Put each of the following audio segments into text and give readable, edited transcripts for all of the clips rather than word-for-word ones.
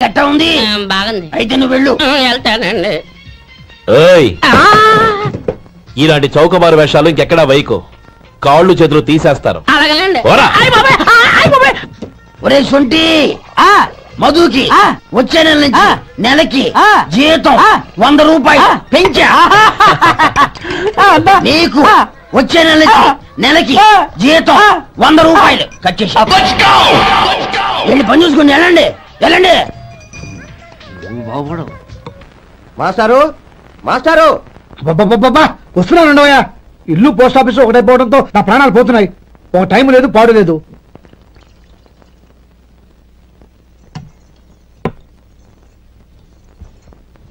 ఎట్టా ఉంది? బాగుంది. అయితే నువ్వు వెళ్ళు. వెళ్తానండి. ఇలాంటి చౌకబారు వేషాలు ఇంకెక్కడా వైకు, కాళ్ళు చేతులు తీసేస్తారు. అలాగేనండి. ఒరే సొంటి, మధుకి వచ్చే నెల నుంచి నెలకి జీతం 100 రూపాయలు పెంచా. నీకు వచ్చే నెల నుంచి నెలకి జీతం 100 రూపాయలు కట్ చేసి వెళ్ళి పని చూసుకుని వెళ్ళండి వెళ్ళండి. మాస్టారు మాస్టారు వస్తున్నాను. ఇల్లు పోస్ట్ ఆఫీస్ ఒకటైపోవడంతో నా ప్రాణాలు పోతున్నాయి. ఒక టైం లేదు పాడు లేదు.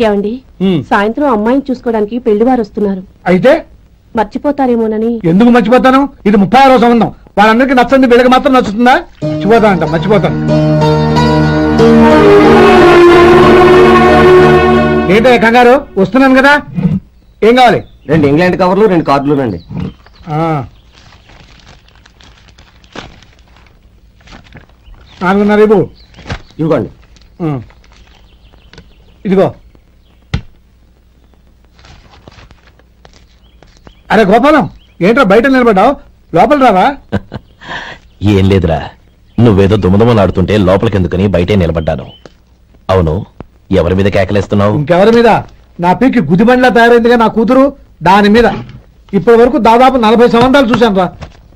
ఏమండి, సాయంత్రం అమ్మాయిని చూసుకోవడానికి పెళ్లివారు వస్తున్నారు. అయితే మర్చిపోతారేమోనని. ఎందుకు మర్చిపోతాను? ఇది 36వ సంబంధం. వాళ్ళందరికీ నచ్చంది వీళ్ళకి మాత్రం నచ్చుతుందా? మర్చిపోతానంట, మర్చిపోతాను. ఏంటయ్య కంగారు? వస్తున్నాను కదా. ఏం కావాలి? 2 ఇంగ్లాండ్ కవర్లు 2 కార్డులు రండి. 4:30 ఇవ్వు. ఇవ్వండి. ఇదిగో. అరే గోపాలం, ఏంట్రా బయట నిలబడ్డావు? లోపల రావా? ఏం లేదురా, నువ్వేదో దుమదుమలాడుతుంటే లోపలికెందుకని బయటే నిలబడ్డాను. అవును, ఎవరి మీద కేకలేస్తున్నావు? ఇంకెవరి మీద? నా పీకి గుదిబండ్లా తయారైందిగా నా కూతురు, దాని మీద. ఇప్పటి వరకు దాదాపు 40 సంవత్సరాలు చూశాను రా.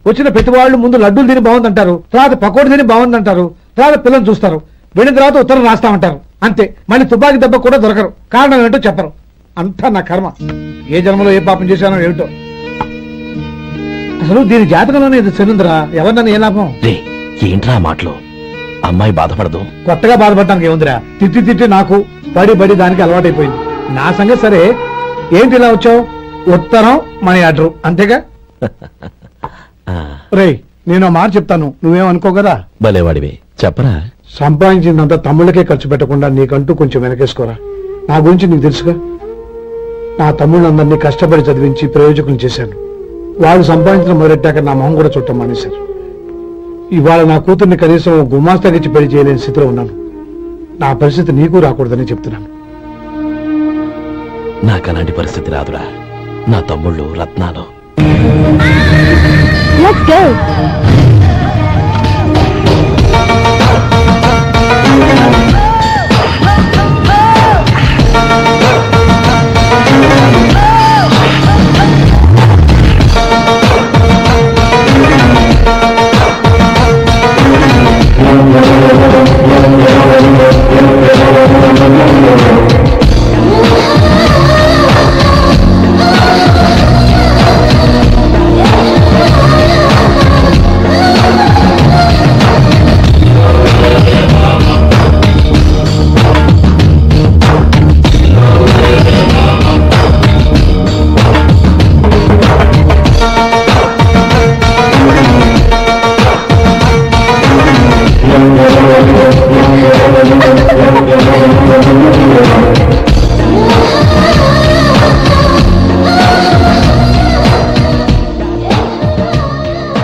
వచ్చిన ప్రతి వాళ్ళు ముందు లడ్డూలు తిని బాగుందంటారు, తర్వాత పకోడీ తిని బాగుందంటారు, తర్వాత పిల్లలు చూస్తారు, వెళ్ళిన తర్వాత ఉత్తరం రాస్తామంటారు. అంతే. మళ్ళీ తుపాకీ దెబ్బ కూడా దొరకరు. కారణం ఏంటో చెప్పరు. అంతా నా కర్మ. ఏ జన్మలో ఏ పాపం చేశానో ఏమిటో. అసలు దీని జాతకంలోనే ఇది చెల్లుందిరా. ఎవరినన్నా ఏ లాభం? ఏంట్రా మాటలు? అమ్మాయి బాధపడదు. కొత్తగా బాధపడటానికి ఏముందిరా? తిట్టి తిట్టి నాకు బడి బడి దానికి అలవాటైపోయింది. నా సంగతి సరే, ఏంటి ఇలా వచ్చావు? ఉత్తరం మనీ ఆర్డర్ అంతేగా? రేయ్, నేను మాట చెప్తాను, నువ్వేమనుకో కదా. భలేవాడివి, చెప్పరా. సంపాదించిందంతా తమ్ముళ్ళకే ఖర్చు పెట్టకుండా నీకంటూ కొంచెం వెనకేసుకోరా. నా గురించి నీకు తెలుసుగా. నా తమ్ముళ్ళందరినీ కష్టపడి చదివించి ప్రయోజకులు చేశాను. వాళ్ళు సంపాదించడం మొదలెట్టాక నా మొహం కూడా చుట్టం మానేశారు. ఇవాళ నా కూతుర్ని కనీసం గుమాస్తాకిచ్చి పెళ్లి చేయలేని స్థితిలో ఉన్నాను. నా పరిస్థితి నీకు రాకూడదని చెప్తున్నాను. నాకు అలాంటి పరిస్థితి రాదురా. నా తమ్ముళ్ళు రత్నాలు.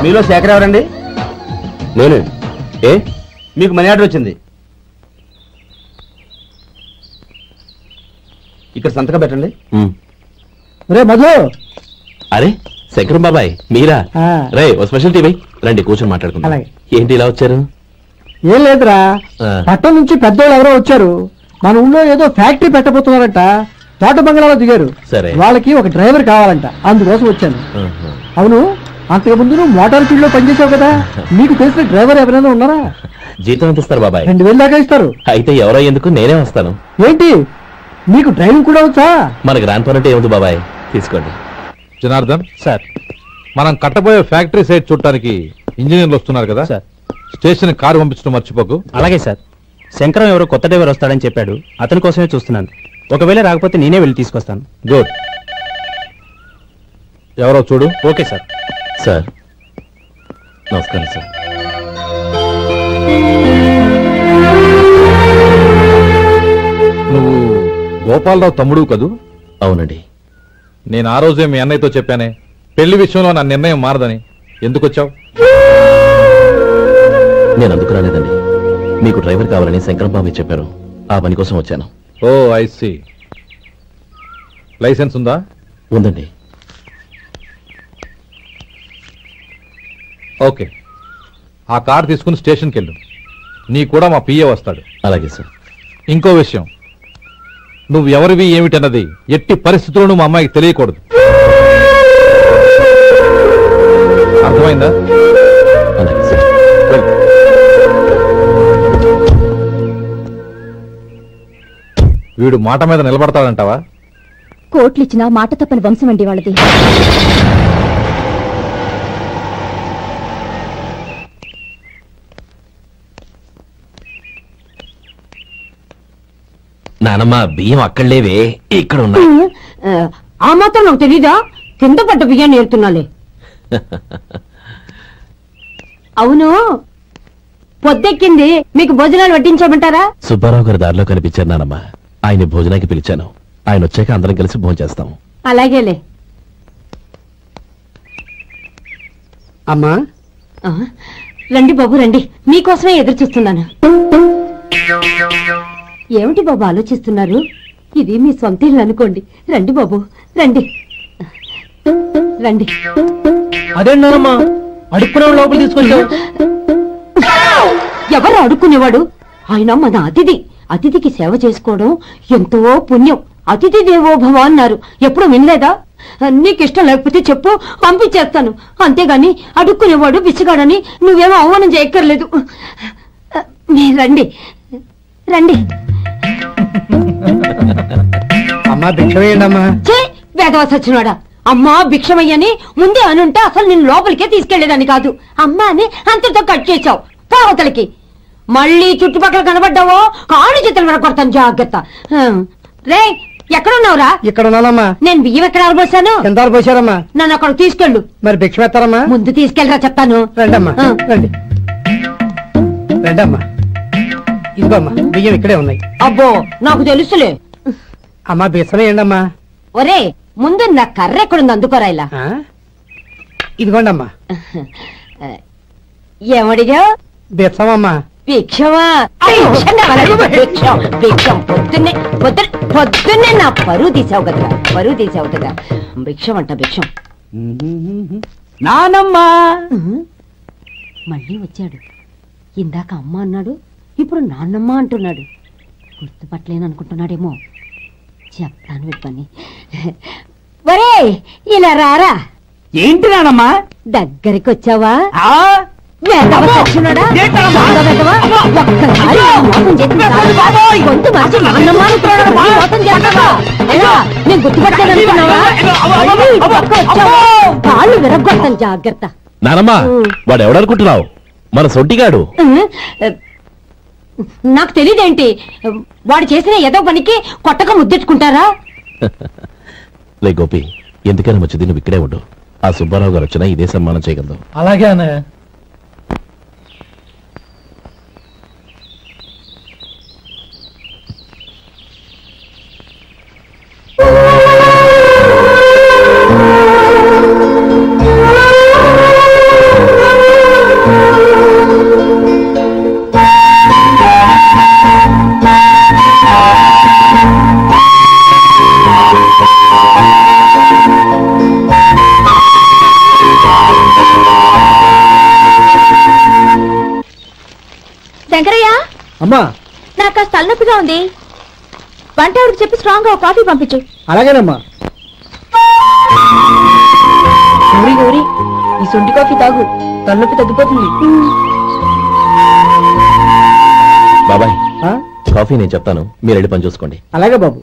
మీలో శేఖర్ ఎవరండి? నేనే. ఏ? మీకు మనీ ఆర్డర్ వచ్చింది. ఇక్కడ సంతకం పెట్టండి. రే మధు. అరే శంకరం బాబాయ్, మీరా? రే ఓ స్పెషల్ టీవీ రండి, కూర్చొని మాట్లాడుకుందాం. ఏంటి ఇలా వచ్చారు? ఏం లేదురా, పట్టణం నుంచి పెద్దోళ్ళు ఎవరో వచ్చారు. మన ఊళ్ళో ఏదో ఫ్యాక్టరీ పెట్టబోతున్నారంట. తోట బంగ్లాలో దిగారు. సరే. వాళ్ళకి ఒక డ్రైవర్ కావాలంట, అందుకోసం వచ్చాను. అవును, అంతకుముందు నువ్వు మోటార్ ఫీల్డ్ లో పనిచేసావు కదా, నీకు తెలిసిన డ్రైవర్ ఎవరైనా ఉన్నారా? జీతం ఎంత ఇస్తారు బాబాయ్? 2000 దాకా ఇస్తారు. అయితే ఎవరో ఎందుకు, నేనే వస్తాను. ఏంటి, నీకు డ్రైవింగ్ కూడా వచ్చా? మనకు రాని పనంటే ఏముంది బాబాయ్, తీసుకోండి. జనార్దన్ సార్, మనం కట్టబోయే ఫ్యాక్టరీ సైట్ చూడటానికి ఇంజనీర్లు వస్తున్నారు కదా సార్. స్టేషన్ కారు పంపించడం మర్చిపోకు. అలాగే సార్. శంకరం ఎవరో కొత్త డ్రైవర్ వస్తాడని చెప్పాడు, అతని కోసమే చూస్తున్నాను. ఒకవేళ రాకపోతే నేనే వెళ్ళి తీసుకొస్తాను. గుడ్. ఎవరో చూడు. Okay sir. సార్ నమస్కారం సార్. నువ్వు గోపాలరావు తమ్ముడు కదూ? అవునండి. నేను ఆ రోజే మీ అన్నయ్యతో చెప్పానే, పెళ్లి విషయంలో నా నిర్ణయం మారదని. ఎందుకు వచ్చావు? నేను అందుకు రాలేదండి. మీకు డ్రైవర్ కావాలని శంకరం బాబు చెప్పారు. ఆ పని కోసం వచ్చాను. ఓ ఐ సీ. లైసెన్స్ ఉందా? ఉందండి. ఓకే, ఆ కార్ తీసుకుని స్టేషన్కి వెళ్ళు. నీ కూడా మా పిఏ వస్తాడు. అలాగే సార్. ఇంకో విషయం, నువ్వు ఎవరివి ఏమిటన్నది ఎట్టి పరిస్థితుల్లోనూ మా అమ్మాయికి తెలియకూడదు. అర్థమైందా? అలాగే సార్. వెళ్ళు. వీడు మాట మీద నిలబడతాడంటావా? కోట్లిచ్చినా మాట తప్పని వంశం అండి వాళ్ళది. నానమ్మ, బియ్యం అక్కడలేవే, ఇక్కడ ఉన్నాయి. ఆ మాత్రం నాకు తెలీదా? కింద పడ్డ బియ్యాన్ని ఏరుతున్నాలే. అవును, పొద్దెక్కింది, మీకు భోజనాలు వడ్డించమంటారా? సుబ్బారావు గారి దారిలో కనిపించారు నానమ్మ. ఆయన భోజనానికి పిలిచాను. ఆయన వచ్చాక అందరం కలిసి భోజనం చేస్తాం. అలాగేలే. అమ్మా, రండి బాబు రండి, మీకోసమే ఎదురు చూస్తున్నాను. ఏమిటి బాబు ఆలోచిస్తున్నారు? ఇది మీ సొంత ఇల్లు అనుకోండి. రండి బాబు రండి రండి. అదేంటమ్మా అడుక్కునే లోపల తీసుకొచ్చావు? ఎవరు అడుక్కునేవాడు? ఆయన మన అతిథి. అతిథికి సేవ చేసుకోవడం ఎంతో పుణ్యం. అతిథి దేవో భవ అన్నారు, ఎప్పుడు వినలేదా? నీకిష్టం లేకపోతే చెప్పు, పంపించేస్తాను. అంతేగాని అడుక్కునేవాడు బిచ్చగాడని నువ్వేమో అవమానం చేయక్కర్లేదు. మీరు రండి రండి. అమ్మా భిక్షమేయండమ్మా. చే వేదవ సచ్చినోడా, అమ్మా భిక్షమయ్యని ముందే అనుంటే అసలు నిన్ను లోపలికే తీసుకెళ్లేదని కాదు. అమ్మా అని అంతతో కట్ చేశావు. పావతలకి మళ్ళీ చుట్టుపక్కల కనబడ్డావో కాళ్ళు చేతులు వెనకొడతాను, జాగ్రత్త. రే, ఎక్కడున్నావురా? ఇక్కడ ఉన్నానమ్మా. నేను బియ్యం ఎక్కడ ఆరబోసాను? ఎంత పోసారమ్మా? నన్ను అక్కడ తీసుకెళ్ళు. మరి భిక్ష పెడతారమ్మా? ముందు తీసుకెళ్ళరా చెప్తాను. రండమ్మా రండి. రండమ్మా, ఇదిగోమ్మా బియ్యం ఇక్కడే ఉన్నాయి. అబ్బో, నాకు తెలుసులే. అమ్మా బిచ్చమేయండమ్మా. ఒరే, ముందు నా కర్ర ఎక్కడుంది, అందుకోరా. ఇలా ఇదిగోండమ్మా. ఏమడిగా? బిచ్చమమ్మా. భిక్షమా? భిక్షం పొద్దున్నే నా పరువు తీసావు కదరా, పరువు తీసావు కదా. భిక్షం అంట, భిక్షం. నానమ్మా మళ్ళీ వచ్చాడు. ఇందాక అమ్మ అన్నాడు, ఇప్పుడు నాన్నమ్మ అంటున్నాడు. గుర్తుపట్టలేననుకుంటున్నాడేమో. చెప్తాను విప్పని. ఒరే, ఇలా రారా. ఏంటి నానమ్మా? దగ్గరికి వచ్చావా? ఆ? వేదవ సచ్చినోడా, చాలా వేదవ. ఒక్కసారి మోసం చేసిన చాలు. గొంతు మార్చి నాన్నమ్మ అనుకున్నాడు, మళ్ళీ మోసం చేస్తావా? ఎలా? నేను గుర్తుపట్టలేదనుకున్నావా? మళ్ళీ ఇటు పక్క వచ్చావా? కాళ్ళు విరగ్గొడతాను, జాగ్రత్త. నానమ్మ, వాడు ఎవడనుకుంటున్నావు? మన సొంటిగాడు. నాకు తెలియదేంటి? వాడు చేసిన ఏదో పనికి కొట్టక ముద్దెట్టుకుంటారా? లే గోపి, ఎందుకైనా మంచిది నువ్వు ఇక్కడే ఉండు. ఆ సుబ్బారావు గారు వచ్చినా ఇదే సన్మానం చేయగలదు. అలాగే అన్నయ్య. శంకరయ్య, అమ్మా నాకు కాస్త తలనొప్పిగా ఉంది. వంట ఆవిడకి చెప్పి స్ట్రాంగ్ గా కాఫీ పంపించు. అలాగేనమ్మా. గౌరీ గౌరీ, ఈ సొంటి కాఫీ తాగు, తలనొప్పి తగ్గిపోతుంది. బాబాయ్, కాఫీ నేను చెప్తాను, మీరు వెళ్ళి పని చూసుకోండి. అలాగే బాబు.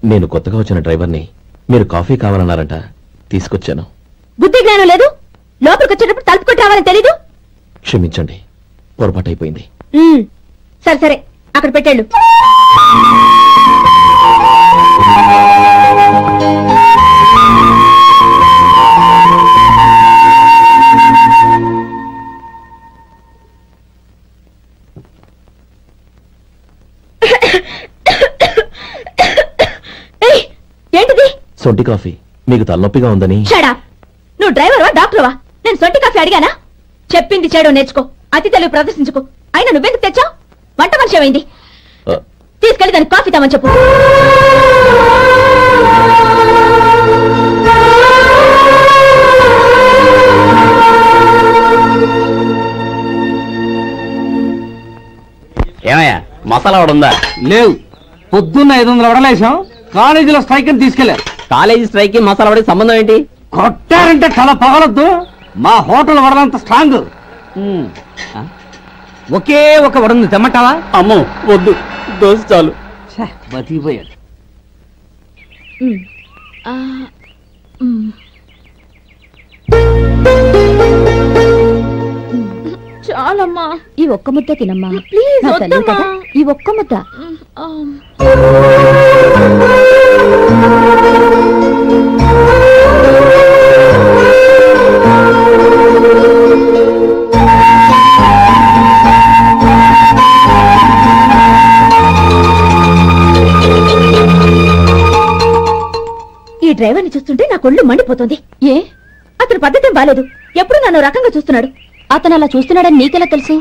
నేను కొత్తగా వచ్చిన డ్రైవర్ని. మీరు కాఫీ కావాలన్నారంట, తీసుకొచ్చాను. బుద్ధి జ్ఞానం లేదు. లోపలికి వచ్చేటప్పుడు తలుపు కొట్టి రావాలని తెలీదు. క్షమించండి, పొరపాటు అయిపోయింది. సరే సరే, అక్కడ పెట్టాడు. ఏంటిది? సొంటి కాఫీ. మీకు తలనొప్పిగా ఉందని. షడా, నువ్వు డ్రైవర్వా డాక్టర్వా? నేను సొంటి కాఫీ అడిగానా? చెప్పింది చేయడం నేర్చుకో, అతి తెలుగు ప్రదర్శించుకో. అయినా నువ్వెందుకు తెచ్చావు? వంట మనిషి అయింది. తీసుకెళ్లి దానికి కాఫీ తామని చెప్పు. ఏమయ్యా మసాలా వాడు ఉందా? లేవు. పొద్దున్న 500 వడలేసాం. కాలేజీలో స్ట్రైక్ అని తీసుకెళ్లారు. కాలేజీ స్ట్రైక్ కి మసాలా వాడికి సంబంధం ఏంటి? కొట్టారంటే తల పగలొద్దు. మా హోటల్ వడలంత స్ట్రాంగ్. ఒకే ఒక వడుంది, తెమ్మంటావా? అమ్మో వద్దు, దోశ చాలు. బతికిపోయాడు. చాలమ్మా, ఈ ఒక్క ముద్ద తినమ్మా ప్లీజ్. ఈ ఒక్క ముద్ద. ఈ డ్రైవర్ని చూస్తుంటే నా కొళ్ళు మండిపోతుంది. ఏ, అతని పద్ధతి బాలేదు. ఎప్పుడు నన్ను రకంగా చూస్తున్నాడు. అతను అలా చూస్తున్నాడని నీకెలా తెలుసు?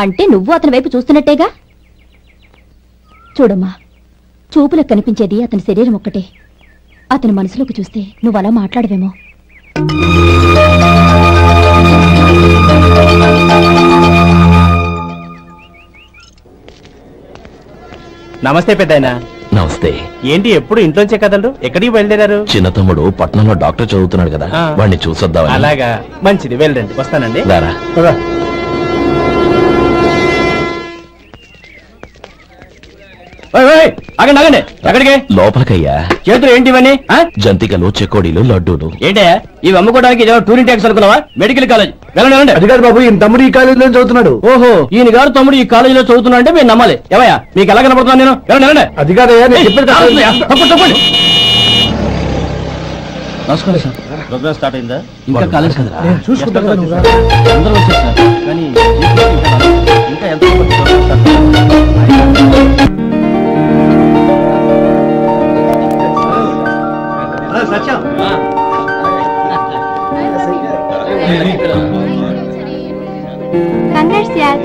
అంటే నువ్వు అతని వైపు చూస్తున్నట్టేగా. చూడమ్మా, చూపులకు కనిపించేది అతని శరీరం ఒక్కటే. అతని మనసులోకి చూస్తే నువ్వు అలా మాట్లాడవేమో. నమస్తే పెద్దాయనా. నమస్తే. ఏంటి ఎప్పుడు ఇంట్లోంచే కదలరు? ఎక్కడికి బయలుదేరారు? చిన్న తమ్ముడు పట్నంలో డాక్టర్ చదువుతున్నాడు కదా, వాడిని చూసొద్దామని. అలాగా, మంచిది, వెళ్ళండి. వస్తానండి. రారా. ఆగండి ఆగండి. ఎక్కడికి? లోపలికయ్యా. చేతులు ఏంటి ఇవన్నీ? జంతికలు, చెకోడీలు, లడ్డూలు. ఏంటయ్యా ఇవి అమ్ముకోవడానికి టూరింగ్ ట్యాక్స్ అనుకున్నావా? Medical college. వెళ్ళండి. అది కాదు బాబు, ఈయన తమ్ముడు ఈ కాలేజీలో చదువుతున్నాడు. ఓహో, ఈయన గారు తమ్ముడు ఈ కాలేజీలో చదువుతున్నా అంటే మీరు నమ్మాలి. ఏవయ్యా మీకు ఎలా కనపడుతున్నాను నేను? వెళ్ళండి. అది కాదయ్యా, నేను చెప్పేది తప్పండి. నమస్కారం సార్. ప్రోగ్రామ్ స్టార్ట్ అయిందా? ఇంకా కాలేజ్ కదా. నేను చూసుకుంటా కదా, నువ్వు రా. అందరూ వచ్చారు సార్. కానీ ఇంకా ఎంత సత్యం.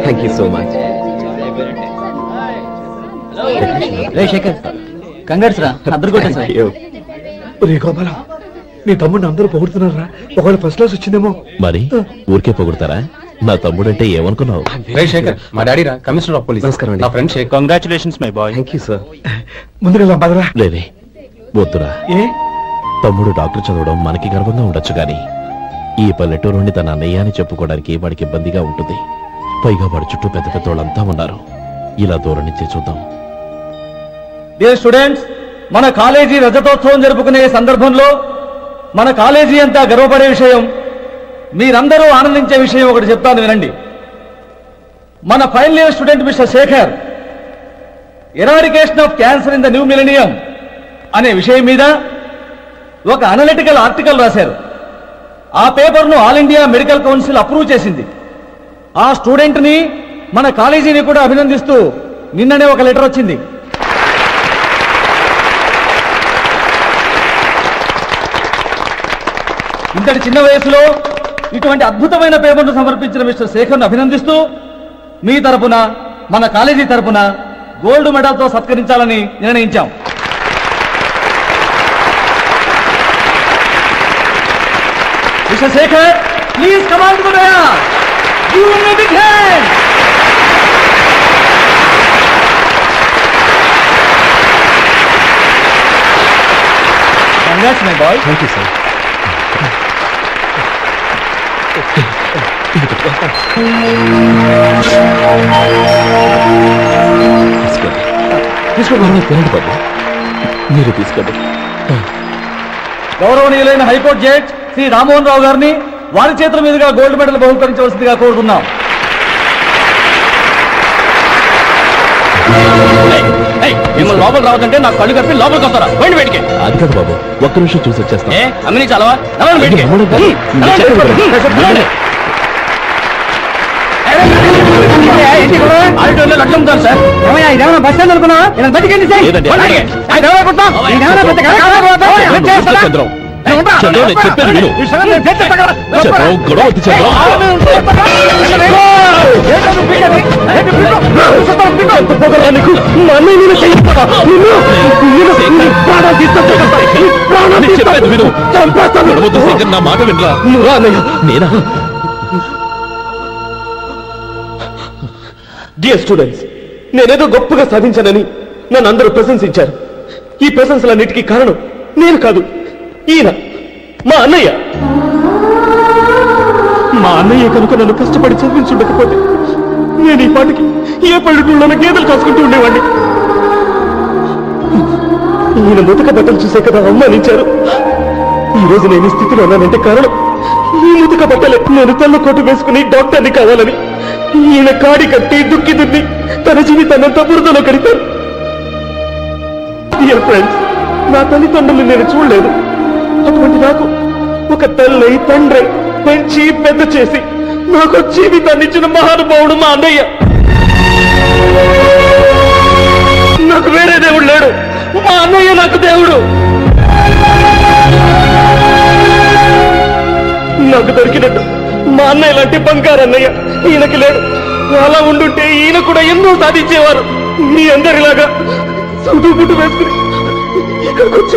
Thank you so much. రే శేఖర్, కంగ్రాట్స్ రా. అందరు కొట్టేసారు. రే గోపాలం, నీ తమ్ముడిని అందరూ పొగుడుతున్నారా? ఒకవేళ ఫస్ట్ క్లాస్ వచ్చిందేమో. మరి ఊరికే పొగుడతారా? నా తమ్ముడంటే ఏమనుకున్నావు? శేఖర్, మా డాడీ రా, కమిషనర్ ఆఫ్ పోలీస్. నమస్కారం. నా friend Shekhar. Congratulations my boy. Thank you sir. ముందుకెళ్దాం పదరా. లేదే, వద్దురా. ఏ తమ్ముడు డాక్టర్ చదవడం మనకి గర్వంగా ఉండొచ్చు గాని ఈ పల్లెటూరు నుండి తన అన్నయ్య అని చెప్పుకోవడానికి వాడికి ఇబ్బందిగా ఉంటుంది. పైగా వాడి చుట్టూ పెద్ద పెద్దోళ్ళంతా ఉన్నారు. ఇలా దూరం నుంచే చూద్దాం. డియర్ స్టూడెంట్స్, మన కాలేజీ రజతోత్సవం జరుపుకునే సందర్భంలో మన కాలేజీ అంతా గర్వపడే విషయం, మీరందరూ ఆనందించే విషయం ఒకటి చెప్తాను వినండి. మన final year student mister Shekhar eradication of cancer in the new millennium అనే విషయం మీద ఒక అనలిటికల్ ఆర్టికల్ రాశారు. ఆ పేపర్ను all India medical council approve చేసింది. ఆ స్టూడెంట్ ని మన కాలేజీని కూడా అభినందిస్తూ నిన్ననే ఒక లెటర్ వచ్చింది. ఇంతటి చిన్న వయసులో ఇటువంటి అద్భుతమైన పేపర్ను సమర్పించిన మిస్టర్ శేఖర్ను అభినందిస్తూ మీ తరపున, మన కాలేజీ తరపున గోల్డ్ మెడల్తో సత్కరించాలని నిర్ణయించాం. Mister Shekhar, please come on to the dais. Give me a big hand. Congrats my boy. Thank you sir. తీసుకోండి తినండి బాబు, మీరు తీసుకోండి. గౌరవనీయులైన హైకోర్టు జడ్జ్ శ్రీ రామ్మోహన్ రావు గారిని వారి చేతుల మీదుగా గోల్డ్ మెడల్ బహుకరించవలసిందిగా కోరుతున్నాం. లోపల రావద్దంటే నాకు కళ్ళు కప్పి లోపలికి వస్తారా పోయింది బయటికి. అది కాదు బాబు, ఒక్క నిమిషం చూసి వచ్చేస్తాం. అన్ని చాలవా బయటికి. ఆడిటోర్లో లక్షం ఉంటారు సార్. ఇదేమన్నా బస్ స్టాండ్ అనుకున్నా బతికండి సార్. లేదండి. చంద్రం, చంద్రం, నేను చెప్పేది విను. చంద్రం, గొడవ వద్దు చంద్రం. చెప్పేది విను. గొడవద్దు శేఖర్, నా మాట వినరా. నేనా? డియర్ స్టూడెంట్స్, నేనేదో గొప్పగా సాధించానని నన్ను అందరూ ప్రశంసించారు. ఈ ప్రశంసలన్నిటికీ కారణం నేను కాదు, ఈయన మా అన్నయ్య. మా అన్నయ్య కనుక నన్ను కష్టపడి చదివించుండకపోతే నేను ఈ పాటికి ఏ పల్లెటూళ్ళలో గేదెలు కాసుకుంటూ ఉండేవాడిని. ఈయన ముతక బట్టలు చూసే కదా అవమానించారు. ఈ రోజు నేను ఈ స్థితిలో ఉన్నానంటే కారణం ఈ ముతక బట్టలే. నేను తెల్ల కోటు వేసుకుని డాక్టర్ని కావాలని ఈయన కాడి కట్టి దుక్కి దున్ని తన జీవితాన్నంతా బురదలో కడితారు. డియర్ ఫ్రెండ్స్, నా తల్లిదండ్రులు నేను చూడలేదు. అటువంటి నాకు ఒక తల్లి తండ్రి పెంచి పెద్ద చేసి నాకు జీవితాన్ని ఇచ్చిన మహానుభావుడు మా అన్నయ్య. నాకు వేరే దేవుడు లేడు, మా అన్నయ్య నాకు దేవుడు. నాకు దొరికినట్టు మా అన్నయ్య లాంటి బంగారు అన్నయ్య ఈయనకి లేడు. అలా ఉండుంటే ఈయన కూడా ఎన్నో సాధించేవారు. మీ అందరిలాగా సుడుగుడ్డు వేసుకుని ఇక్కడికి వచ్చి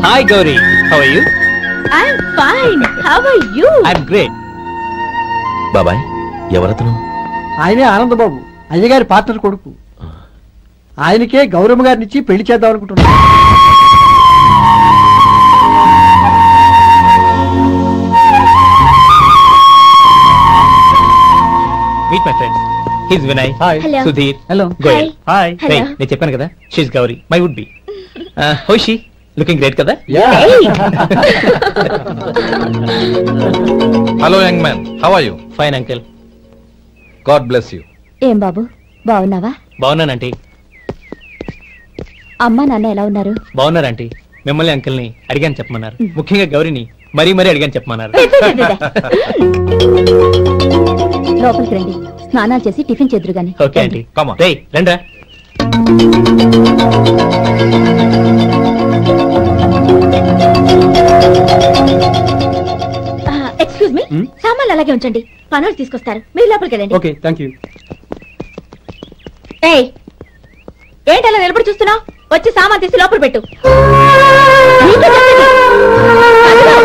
Hi Gauri, how are you? I'm fine. How are you? I'm great. బాబాయ్, ఎవరతను? ఆయనే ఆనందబాబు, అయ్యగారి పార్ట్నర్ కొడుకు. ఆయనకే గౌరమ్మ గారినిచ్చి పెళ్లి చేద్దాం అనుకుంటున్నాను. Meet my friends. He's Vinay. Hi. Hello. Sudhir. Hello. Goyal. Hi. Hey, నేను చెప్పాను కదా, she's Gauri, my would be. How is she? Looking great కదా? Hello young man, how are you? Fine uncle. God bless you. ఏం బాబు, బాగున్నావా? బాగున్నానంటీ. అమ్మా నాన్న ఎలా ఉన్నారు? బాగున్నారంటీ. మిమ్మల్ని అంకుల్ ని అడిగాను చెప్పమన్నారు. ముఖ్యంగా గౌరిని మరీ మరీ అడిగాను చెప్పమన్నారు. లోపలికి రండి, స్నానాలు చేసి టిఫిన్ చేద్దరు గాని. Okay aunty. రేయ్ రండ్రా. ఎక్స్క్యూజ్ మీ, సామాన్లు అలాగే ఉంచండి, పనులు తీసుకొస్తారు, మీరు లోపలికి వెళ్ళండి. Okay, thank you. ఏయ్, ఏంటి అలా నిలబడి చూస్తున్నావు? వచ్చి సామాన్ తీసి లోపల పెట్టు. నీకే చెప్పేది. అదిగో.